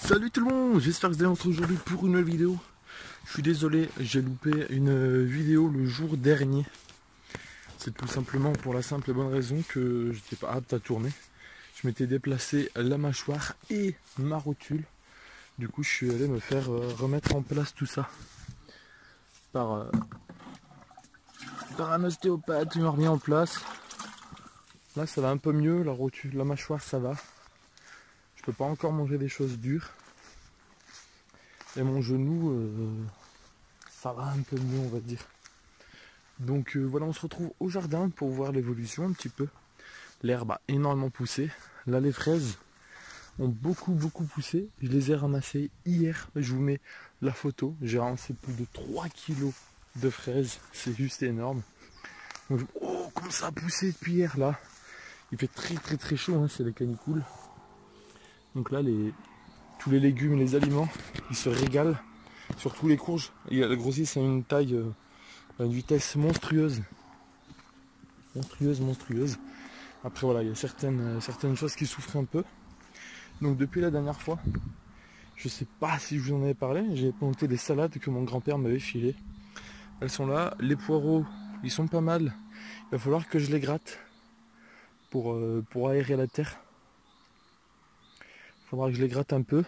Salut tout le monde, j'espère que vous allez retrouver aujourd'hui pour une nouvelle vidéo. Je suis désolé, j'ai loupé une vidéo le jour dernier. C'est tout simplement pour la simple et bonne raison que j'étais pas apte à tourner. Je m'étais déplacé la mâchoire et ma rotule. Du coup je suis allé me faire remettre en place tout ça par un ostéopathe. Il m'a remis en place. Là ça va un peu mieux, la rotule, la mâchoire ça va. Je peux pas encore manger des choses dures. Et mon genou, ça va un peu mieux on va dire. Donc voilà, on se retrouve au jardin pour voir l'évolution un petit peu. L'herbe a énormément poussé. Là les fraises ont beaucoup poussé. Je les ai ramassées hier. Je vous mets la photo. J'ai ramassé plus de 3 kilos de fraises. C'est juste énorme. Donc, oh comme ça a poussé depuis hier là. Il fait très chaud, hein, c'est la canicule. Donc là tous les légumes et les aliments, ils se régalent. Surtout les courges. Et elles grossissent à une taille, à une vitesse monstrueuse. Monstrueuse. Après voilà, il y a certaines choses qui souffrent un peu. Donc depuis la dernière fois, je sais pas si je vous en avais parlé, j'ai planté des salades que mon grand-père m'avait filées. Elles sont là, les poireaux, ils sont pas mal. Il va falloir que je les gratte pour aérer la terre. Il faudra que je les gratte un peu.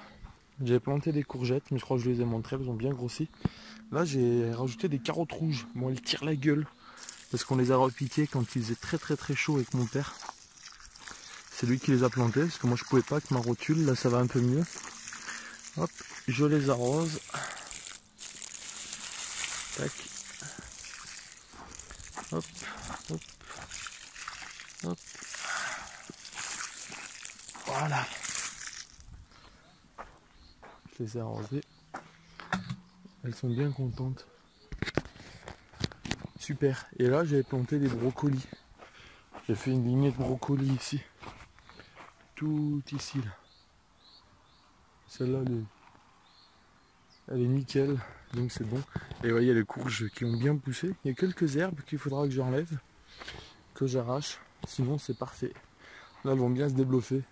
J'ai planté des courgettes, mais je crois que je les ai montrées, elles ont bien grossi. Là j'ai rajouté des carottes rouges. Bon, elles tirent la gueule parce qu'on les a repiquées quand il faisait très chaud avec mon père. C'est lui qui les a plantées parce que moi je pouvais pas avec ma rotule. Là ça va un peu mieux. Hop, je les arrose. Tac. Hop. Voilà. Je les ai arrosées. Elles sont bien contentes. Super. Et là j'avais planté des brocolis. J'ai fait une lignée de brocolis ici. Tout ici là. Celle-là elle est nickel. Donc c'est bon. Et vous voyez les courges qui ont bien poussé. Il y a quelques herbes qu'il faudra que j'enlève. Que j'arrache. Sinon c'est parfait. Là elles vont bien se développer.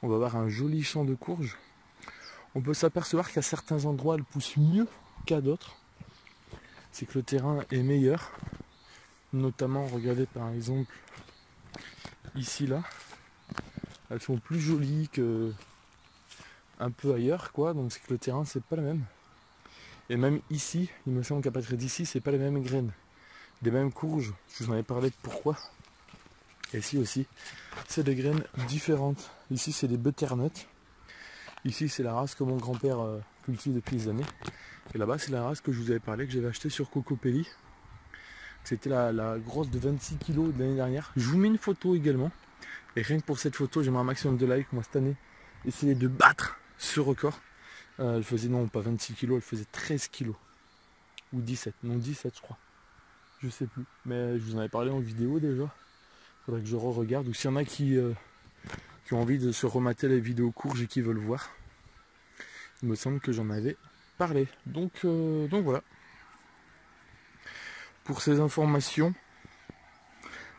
On va avoir un joli champ de courges. On peut s'apercevoir qu'à certains endroits elles poussent mieux qu'à d'autres. C'est que le terrain est meilleur. Notamment, regardez par exemple ici là. Elles sont plus jolies que un peu ailleurs quoi. Donc c'est que le terrain c'est pas le même. Et même ici, il me semble qu'à partir d'ici c'est pas les mêmes graines. Des mêmes courges. Je vous en avais parlé de pourquoi. Et ici aussi, c'est des graines différentes. Ici c'est des butternuts. Ici c'est la race que mon grand-père cultive depuis des années. Et là-bas c'est la race que je vous avais parlé, que j'avais acheté sur Cocopelli. C'était la grosse de 26 kg de l'année dernière. Je vous mets une photo également. Et rien que pour cette photo, j'aimerais un maximum de likes. Moi cette année, essayer de battre ce record. Elle faisait non pas 26 kg, elle faisait 13 kg. Ou 17, non 17 je crois. Je sais plus. Mais je vous en avais parlé en vidéo déjà. Faudrait que je re-regarde. Ou s'il y en a qui ont envie de se remater les vidéos courges et qui veulent voir. Il me semble que j'en avais parlé. Donc voilà. Pour ces informations,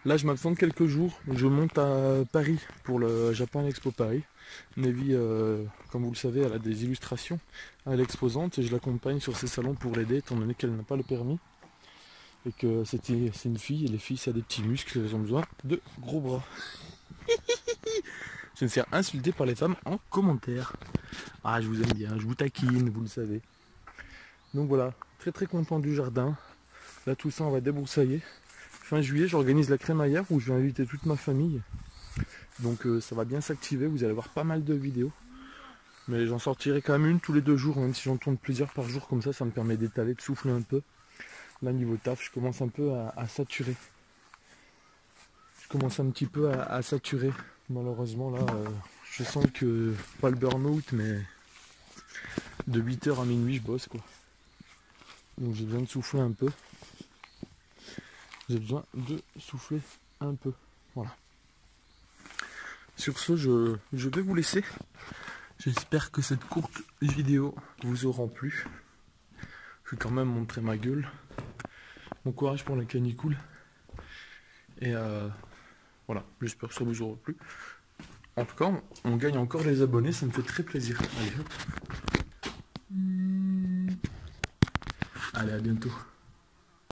là je m'absente quelques jours. Je monte à Paris pour le Japan Expo Paris. Navy, comme vous le savez, elle a des illustrations à l'exposante et je l'accompagne sur ses salons pour l'aider étant donné qu'elle n'a pas le permis. Et que c'est une fille et les filles ça a des petits muscles, elles ont besoin de gros bras. Je vais me faire insulter par les femmes en commentaire. Ah je vous aime bien, je vous taquine, vous le savez. Donc voilà, très content du jardin. Là tout ça on va débroussailler. Fin juillet j'organise la crémaillère où je vais inviter toute ma famille. Donc ça va bien s'activer, vous allez voir pas mal de vidéos. Mais j'en sortirai quand même une tous les 2 jours, même si j'en tourne plusieurs par jour, comme ça me permet d'étaler, de souffler un peu. Là niveau taf je commence un peu à saturer. Je commence un petit peu à saturer. Malheureusement là je sens que, pas le burn-out mais de 8h à minuit je bosse quoi. Donc j'ai besoin de souffler un peu. Voilà. Sur ce je vais vous laisser. J'espère que cette courte vidéo vous aura plu. Je vais quand même montrer ma gueule. Bon courage pour la canicule. Et voilà, j'espère que ça vous aura plu. En tout cas, on gagne encore les abonnés, ça me fait très plaisir. Allez, hop. Allez, à bientôt.